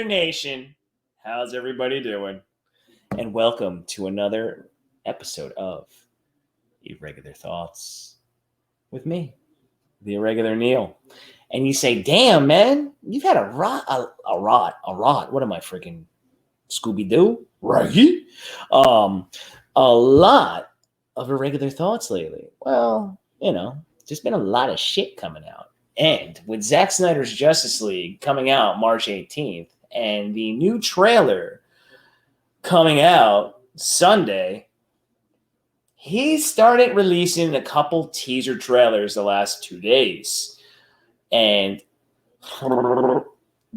Irregular Nation. How's everybody doing? And welcome to another episode of Irregular Thoughts with me, the Irregular Neil. And you say, damn, man, you've had a rot. What am I, freaking Scooby-Doo? Right? A lot of Irregular Thoughts lately. Well, just been a lot of shit coming out. And with Zack Snyder's Justice League coming out March 18th and the new trailer coming out Sunday, he started releasing a couple teaser trailers the last 2 days. And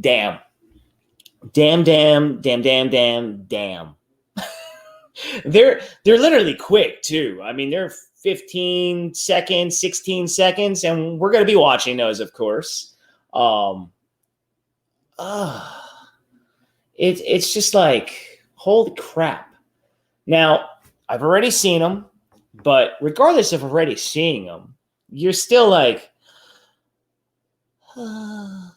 damn. They're literally quick too. I mean, they're 15 seconds, 16 seconds, and we're going to be watching those, of course. It's just like, holy crap. Now, I've already seen them, but regardless of already seeing them, you're still like,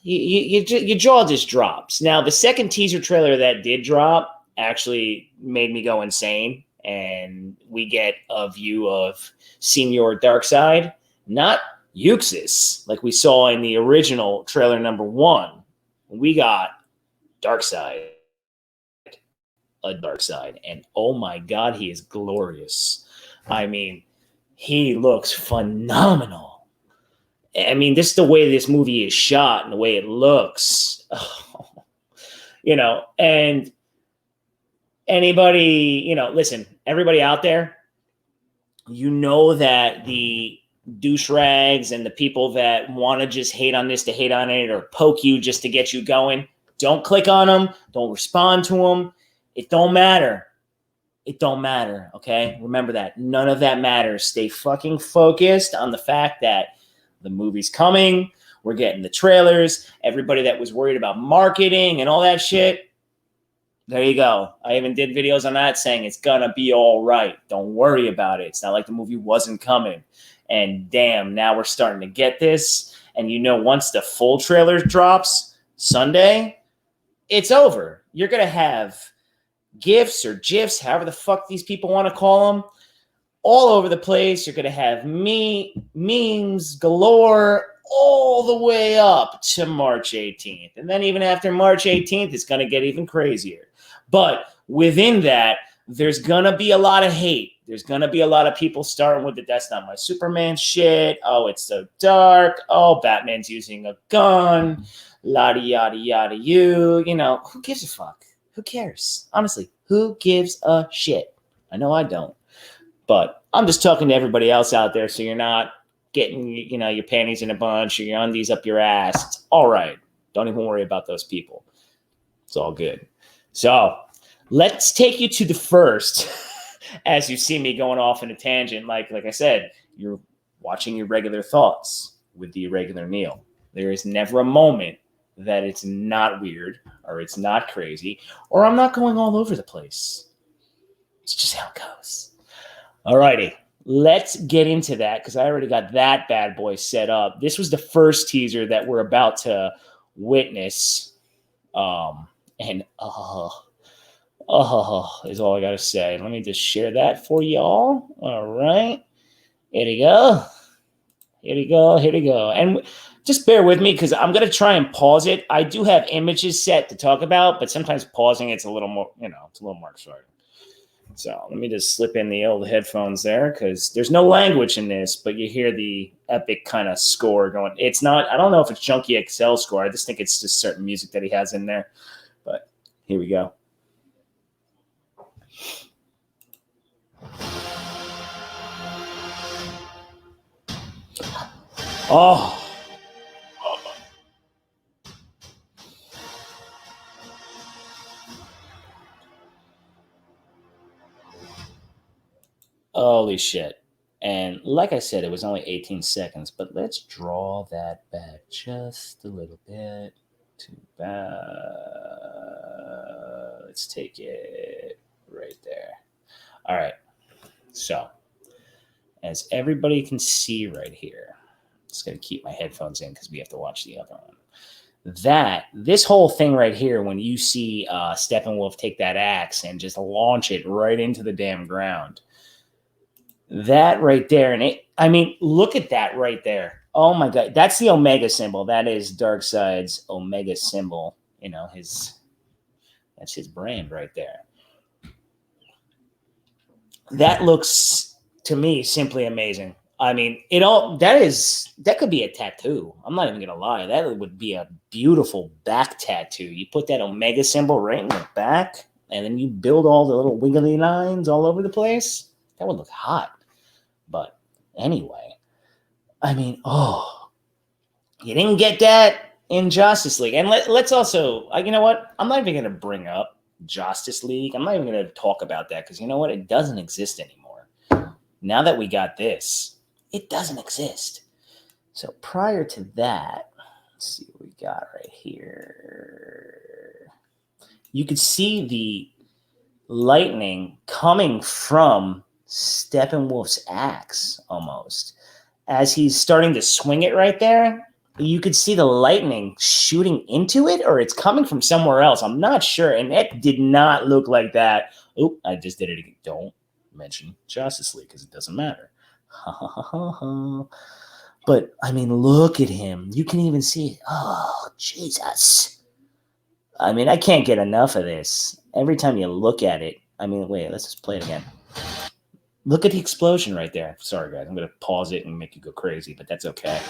your jaw just drops. Now, the second teaser trailer that did drop actually made me go insane. And we get a view of Senior Darkseid, not Euxis, like we saw in the original trailer number 1. We got Darkseid, a Darkseid, and oh my God, he is glorious. I mean, he looks phenomenal. I mean, this is the way this movie is shot and the way it looks. And anybody, listen, everybody out there, that the douche rags and the people that want to just hate on this to hate on it or poke you just to get you going, don't click on them. Don't respond to them. It don't matter. It don't matter, okay? Remember that. None of that matters. Stay fucking focused on the fact that the movie's coming. We're getting the trailers. Everybody that was worried about marketing and all that shit, there you go. I even did videos on that saying it's gonna be all right. Don't worry about it. It's not like the movie wasn't coming. And damn, now we're starting to get this. And once the full trailer drops Sunday, it's over. You're gonna have GIFs or GIFs, however the fuck these people want to call them, all over the place. You're gonna have memes galore all the way up to March 18th. And then even after March 18th, it's gonna get even crazier. But within that, there's going to be a lot of hate. There's going to be a lot of people starting with the "that's not my Superman" shit. Oh, it's so dark. Oh, Batman's using a gun. Yada, yada, yada, you. Who gives a fuck? Who cares? Honestly, who gives a shit? I know I don't. But I'm just talking to everybody else out there so you're not getting, your panties in a bunch or your undies up your ass. It's all right. Don't even worry about those people. It's all good. So let's take you to the first, as you see me going off in a tangent. Like I said, you're watching Irregular Thoughts with the Irregular Neil. There is never a moment that it's not weird or it's not crazy or I'm not going all over the place. It's just how it goes. All righty, let's get into that because I already got that bad boy set up. This was the first teaser that we're about to witness. And is all I got to say. Let me just share that for y'all. All right. Here we go. And just bear with me because I'm going to try and pause it. I do have images set to talk about, but sometimes pausing it's a little more, it's a little more exciting. So let me just slip in the old headphones there because there's no language in this, but you hear the epic kind of score going. It's not, I don't know if it's Junkie XL score. I just think it's just certain music that he has in there. But here we go. Oh. Holy shit. And like I said, it was only 18 seconds, but let's draw that back just a little bit. Too bad. Let's take it right there. All right. So, as everybody can see right here, I'm just going to keep my headphones in because we have to watch the other one. This whole thing right here, when you see Steppenwolf take that axe and just launch it right into the damn ground, that right there, and I mean, look at that right there. Oh my God, that's the Omega symbol. That is Darkseid's Omega symbol. You know, that's his brand right there. That looks to me simply amazing. I mean, that could be a tattoo. I'm not even gonna lie. That would be a beautiful back tattoo. You put that Omega symbol right in the back, and then you build all the little wiggly lines all over the place. That would look hot. But anyway, I mean, you didn't get that in Justice League. And let's also, you know what? I'm not even gonna bring up Justice League. I'm not even gonna talk about that because you know what? It doesn't exist anymore. Now that we got this, it doesn't exist. So prior to that, let's see what we got right here. You could see the lightning coming from Steppenwolf's axe almost. As he's starting to swing it right there, you could see the lightning shooting into it, or it's coming from somewhere else. I'm not sure. And it did not look like that. Oh, I just did it again. Don't mention Justice League because it doesn't matter. But I mean, look at him. You can even see it. Oh, Jesus. I mean, I can't get enough of this. Every time you look at it, I mean, wait, let's just play it again. Look at the explosion right there. Sorry, guys. I'm going to pause it and make you go crazy, but that's okay.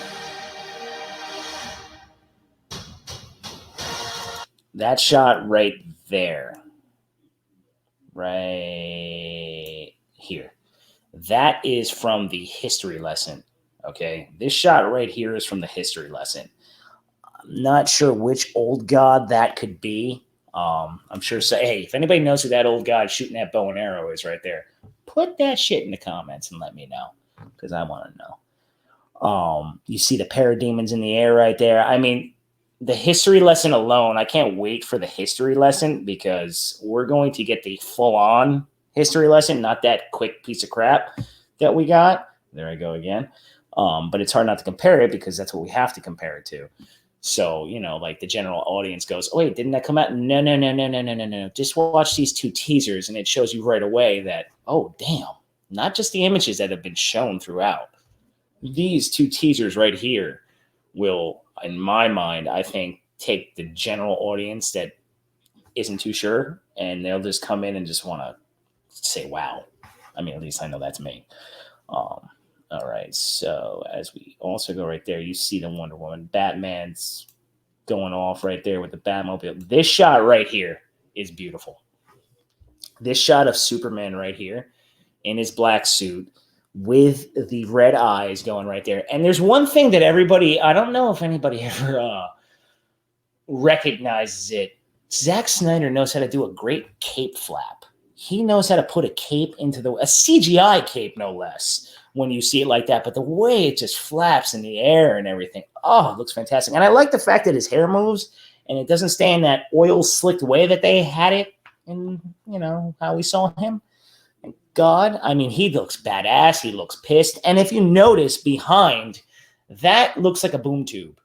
That shot right there. Right here. That is from the history lesson, okay? This shot right here is from the history lesson. I'm not sure which old god that could be. I'm sure, hey, if anybody knows who that old god shooting that bow and arrow is right there, put that shit in the comments and let me know because I want to know. You see the parademons in the air right there. I mean, the history lesson alone, I can't wait for the history lesson because we're going to get the full-on history lesson, not that quick piece of crap that we got. There I go again. But it's hard not to compare it because that's what we have to compare it to. So, you know, like the general audience goes, oh, wait, didn't that come out? No. Just watch these two teasers and it shows you right away that, oh, damn, not just the images that have been shown throughout. These two teasers right here will, in my mind, I think, take the general audience that isn't too sure and they'll just come in and just want to say, wow. I mean, at least I know that's me. All right. So as we also go right there, you see the Wonder Woman. Batman's going off right there with the Batmobile. This shot right here is beautiful. This shot of Superman right here in his black suit with the red eyes going right there. And there's one thing that everybody, I don't know if anybody ever recognizes it. Zack Snyder knows how to do a great cape flap. He knows how to put a cape into a CGI cape, no less, when you see it like that. But the way it just flaps in the air and everything, oh, it looks fantastic. And I like the fact that his hair moves and it doesn't stay in that oil slicked way that they had it in, you know, how we saw him. And God, I mean, he looks badass. He looks pissed. And if you notice behind, that looks like a boom tube.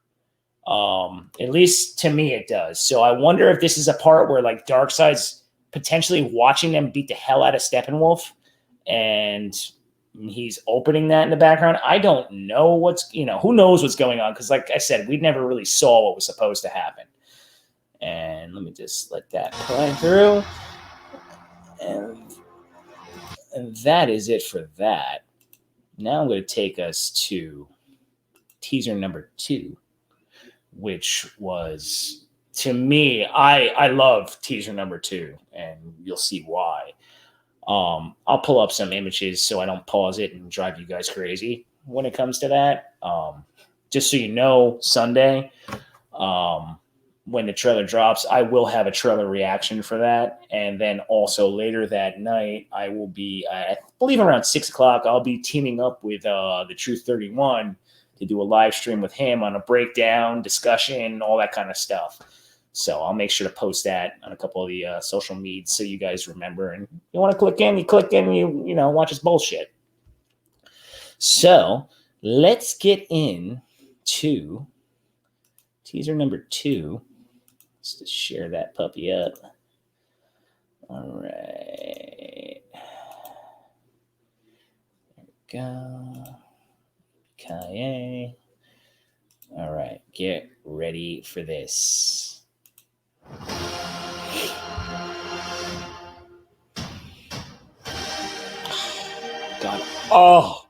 At least to me it does. So I wonder if this is a part where like Darkseid's potentially watching them beat the hell out of Steppenwolf and he's opening that in the background. I don't know who knows what's going on. Cause like I said, we never really saw what was supposed to happen. And let me just let that play through. And that is it for that. Now I'm going to take us to teaser number 2, which was, to me, I love teaser number 2, and you'll see why. I'll pull up some images so I don't pause it and drive you guys crazy when it comes to that. Just so you know, Sunday, when the trailer drops, I will have a trailer reaction for that. And then also later that night, I will be, I believe around 6 o'clock, I'll be teaming up with the Truth 31 to do a live stream with him on a breakdown, discussion, all that kind of stuff. So I'll make sure to post that on a couple of the social medias so you guys remember. And you want to click in, you watch his bullshit. So let's get into teaser number 2. Let's just share that puppy up. All right. There we go. Kaye. All right. Get ready for this. God. Oh.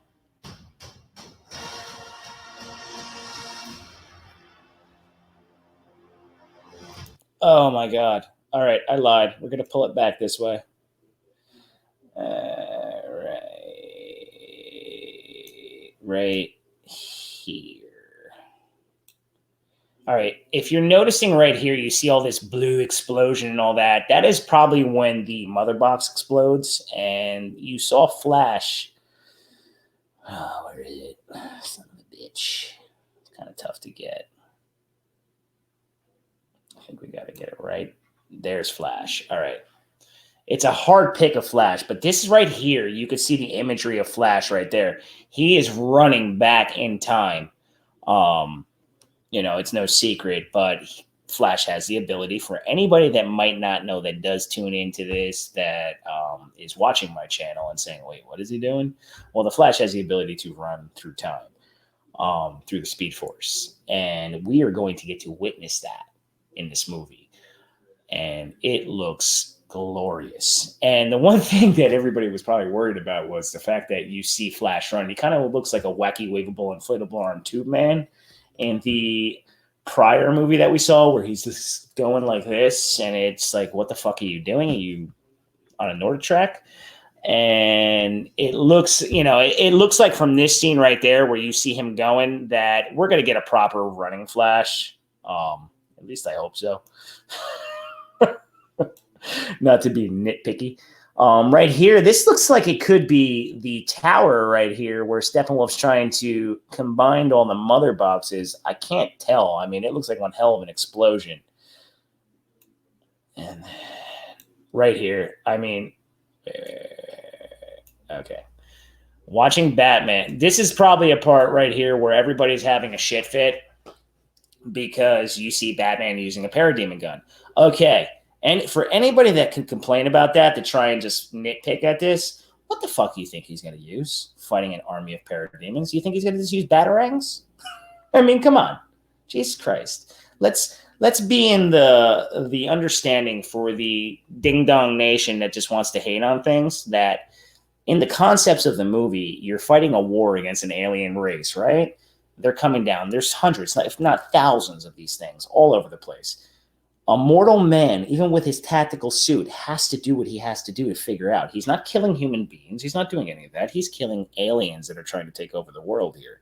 Oh my God. All right. I lied. We're going to pull it back this way. Right here. All right. If you're noticing right here, you see all this blue explosion and all that. That is probably when the mother box explodes. And you saw Flash. Oh, where is it? Son of a bitch. It's kind of tough to get. I think we got to get it right. There's Flash. All right. It's a hard pick of Flash, but this is right here. You can see the imagery of Flash right there. He is running back in time. It's no secret, but Flash has the ability, for anybody that might not know that does tune into this, that is watching my channel and saying, wait, what is he doing? Well, the Flash has the ability to run through time, through the Speed Force. And we are going to get to witness that in this movie. And it looks glorious. And the one thing that everybody was probably worried about was the fact that you see Flash run. He kind of looks like a wacky, wiggable, inflatable arm tube man in the prior movie that we saw, where he's just going like this, and it's like, what the fuck are you doing? Are you on a Nordic track? And it looks, it looks like from this scene right there where you see him going, that we're going to get a proper running Flash. At least I hope so. Not to be nitpicky. Right here, this looks like it could be the tower right here where Steppenwolf's trying to combine all the mother boxes. I can't tell. I mean, it looks like one hell of an explosion. And right here, I mean, okay. Watching Batman. This is probably a part right here where everybody's having a shit fit because you see Batman using a parademon gun. Okay. And for anybody that can complain about that, to try and just nitpick at this, what the fuck do you think he's going to use fighting an army of parademons? You think he's going to just use batarangs? I mean, come on. Jesus Christ. Let's be in the understanding for the ding-dong nation that just wants to hate on things, that in the concepts of the movie, you're fighting a war against an alien race, right? They're coming down. There's hundreds, if not thousands of these things all over the place. A mortal man, even with his tactical suit, has to do what he has to do to figure out. He's not killing human beings. He's not doing any of that. He's killing aliens that are trying to take over the world here.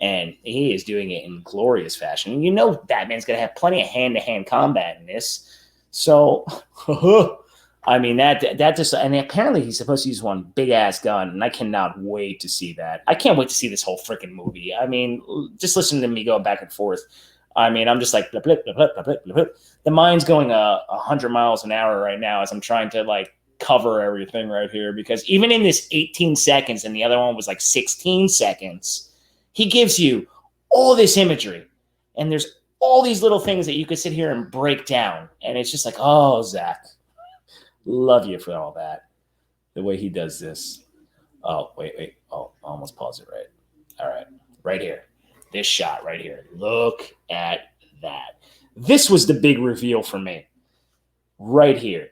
And he is doing it in glorious fashion. And Batman's going to have plenty of hand-to-hand combat in this. So, I mean, that just... And apparently he's supposed to use one big-ass gun, and I cannot wait to see that. I can't wait to see this whole freaking movie. I mean, just listen to me go back and forth. I mean, I'm just like, blip, blip, blip, blip, blip, blip, blip. The mind's going 100 miles an hour right now as I'm trying to cover everything right here, because even in this 18 seconds and the other one was 16 seconds, he gives you all this imagery, and there's all these little things that you could sit here and break down, and it's just like, oh, Zach, love you for all that. The way he does this. Oh, wait. Oh, I almost paused it right. All right, right here. This shot right here. Look at that. This was the big reveal for me. Right here.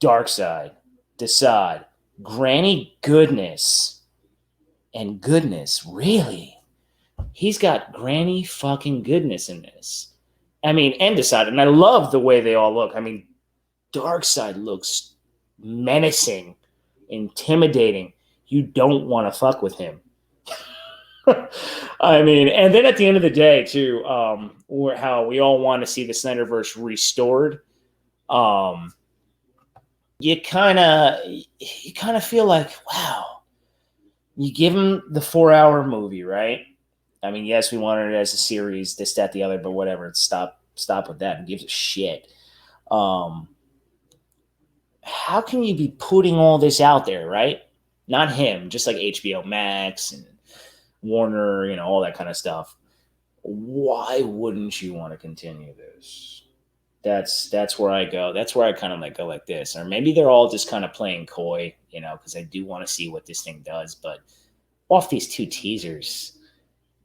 Darkseid, Zsjl, Granny Goodness. And Goodness, really? He's got Granny fucking Goodness in this. I mean, and Zsjl. And I love the way they all look. I mean, Darkseid looks menacing, intimidating. You don't want to fuck with him. I mean, and then at the end of the day, too, how we all want to see the SNYDER'S restored. You kind of feel like, wow, you give him the 4-hour movie, right? I mean, yes, we wanted it as a series, this, that, the other, but whatever. Stop with that. Who gives a shit? How can you be putting all this out there, right? Not him, just like HBO Max and Warner, all that kind of stuff. why wouldn't you want to continue this? That's where I go. That's where I kind of like go like this. Or maybe they're all just kind of playing coy, because I do want to see what this thing does. But off these 2 teasers,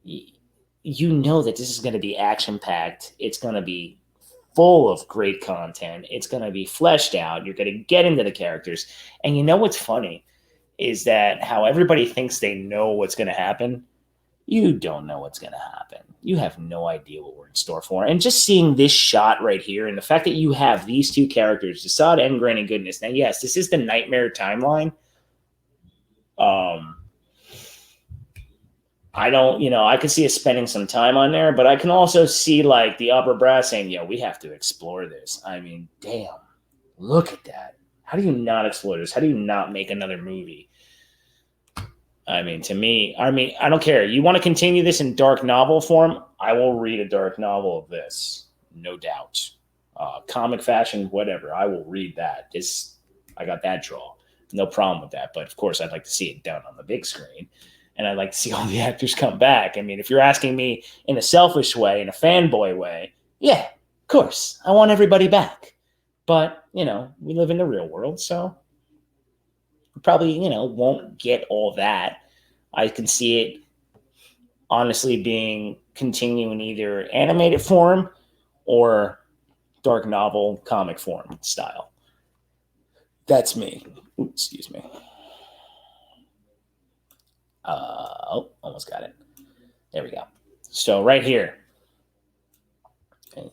you know that this is going to be action packed. It's going to be full of great content. It's going to be fleshed out. You're going to get into the characters. And you know what's funny is that how everybody thinks they know what's going to happen. You don't know what's going to happen. You have no idea what we're in store for. And just seeing this shot right here and the fact that you have these 2 characters, Zsjl and Granny Goodness. Now, yes, this is the Nightmare timeline. I don't, I could see us spending some time on there, but I can also see like the upper brass saying, we have to explore this. I mean, damn, look at that. How do you not explore this? How do you not make another movie? I mean, to me, I don't care. You want to continue this in dark novel form? I will read a dark novel of this, no doubt. Comic fashion, whatever. I will read that. I got that draw. No problem with that. But of course, I'd like to see it done on the big screen. And I'd like to see all the actors come back. I mean, if you're asking me in a selfish way, in a fanboy way, yeah, of course. I want everybody back. But, we live in the real world, so we probably, won't get all that. I can see it honestly being continuing either animated form or dark novel comic form style. That's me. Ooh, excuse me. Almost got it. There we go. So right here. Okay.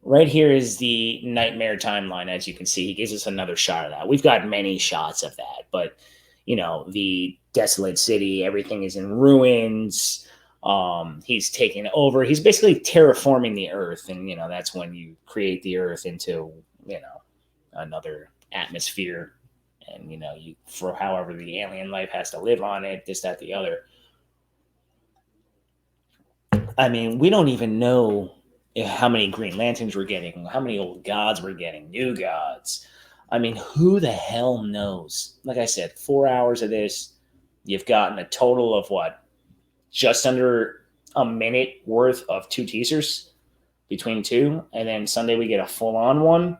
Right here is the Nightmare timeline, as you can see. He gives us another shot of that. We've got many shots of that, but, the desolate city, everything is in ruins. He's taking over. He's basically terraforming the earth, and, that's when you create the earth into, another atmosphere. And, you for however the alien life has to live on it, this, that, the other. I mean, we don't even know how many Green Lanterns we're getting, how many old gods we're getting, new gods. I mean, who the hell knows? Like I said, 4 hours of this, you've gotten a total of what? Just under a minute worth of 2 teasers between 2. And then Sunday we get a full-on one.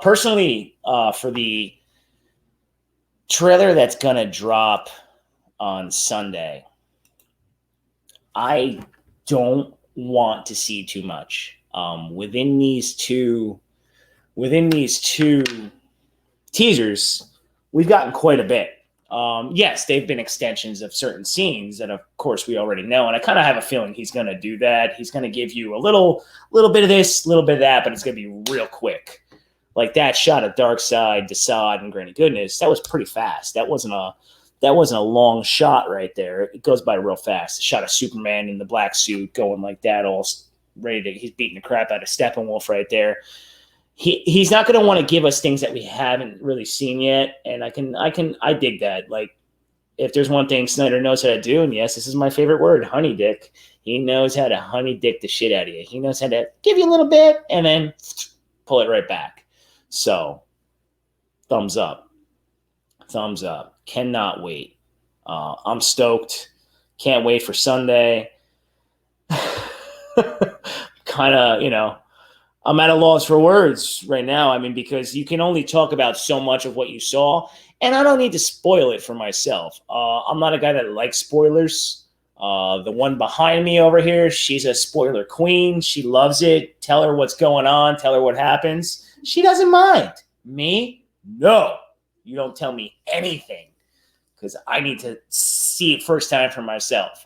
Personally, for the trailer that's going to drop on Sunday, I don't want to see too much. Within these two teasers, we've gotten quite a bit. Yes, they've been extensions of certain scenes that, of course, we already know. And I kind of have a feeling he's going to do that. He's going to give you a little bit of this, a little bit of that, but it's going to be real quick. Like that shot of Darkseid, Zsjl, and Granny Goodness, that was pretty fast. That wasn't a long shot right there. It goes by real fast. The shot of Superman in the black suit going like that, all ready to. He's beating the crap out of Steppenwolf right there. He's not going to want to give us things that we haven't really seen yet, and I dig that. Like, if there's one thing Snyder knows how to do, and yes, this is my favorite word, honey dick. He knows how to honey dick the shit out of you. He knows how to give you a little bit and then pull it right back. So, thumbs up. Thumbs up. Cannot wait. I'm stoked. Can't wait for Sunday. Kind of, I'm at a loss for words right now. I mean, because you can only talk about so much of what you saw, and I don't need to spoil it for myself. I'm not a guy that likes spoilers. The one behind me over here, she's a spoiler queen. She loves it. Tell her what's going on. Tell her what happens. She doesn't mind. Me? No. You don't tell me anything because I need to see it first time for myself.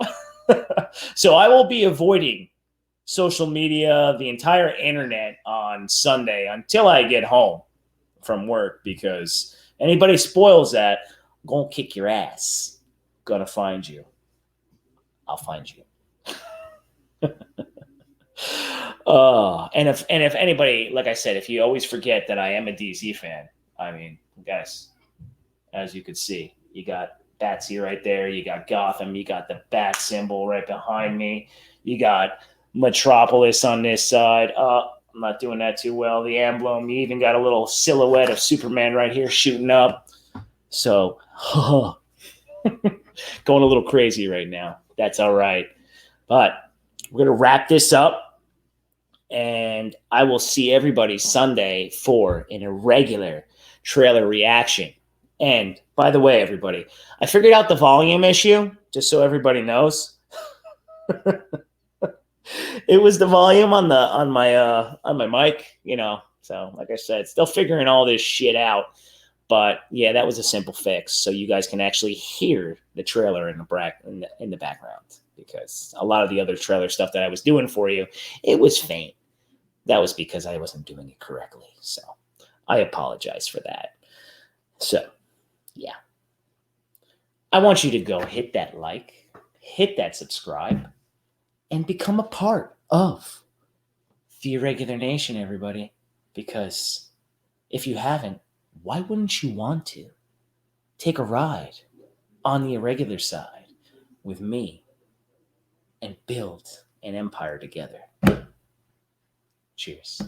So I will be avoiding social media, the entire internet on Sunday until I get home from work, because anybody spoils that, I'm going to kick your ass. Going to find you. I'll find you. And if anybody, like I said, if you always forget that I am a DC fan, I mean, guys, as you could see, you got Batsy right there, you got Gotham, you got the bat symbol right behind me, you got Metropolis on this side. I'm not doing that too well. The emblem, you even got a little silhouette of Superman right here shooting up. So, going a little crazy right now. That's all right. But we're going to wrap this up, and I will see everybody Sunday for an Irregular trailer reaction. And by the way, everybody, I figured out the volume issue, just so everybody knows. It was the volume on my mic, you know. So, like I said, still figuring all this shit out. But yeah, that was a simple fix, so you guys can actually hear the trailer in the background. Because a lot of the other trailer stuff that I was doing for you, it was faint. That was because I wasn't doing it correctly. So I apologize for that. So, yeah. I want you to go hit that like, hit that subscribe, and become a part of the Irregular Nation, everybody. Because if you haven't, why wouldn't you want to take a ride on the Irregular side with me and build an empire together? Cheers.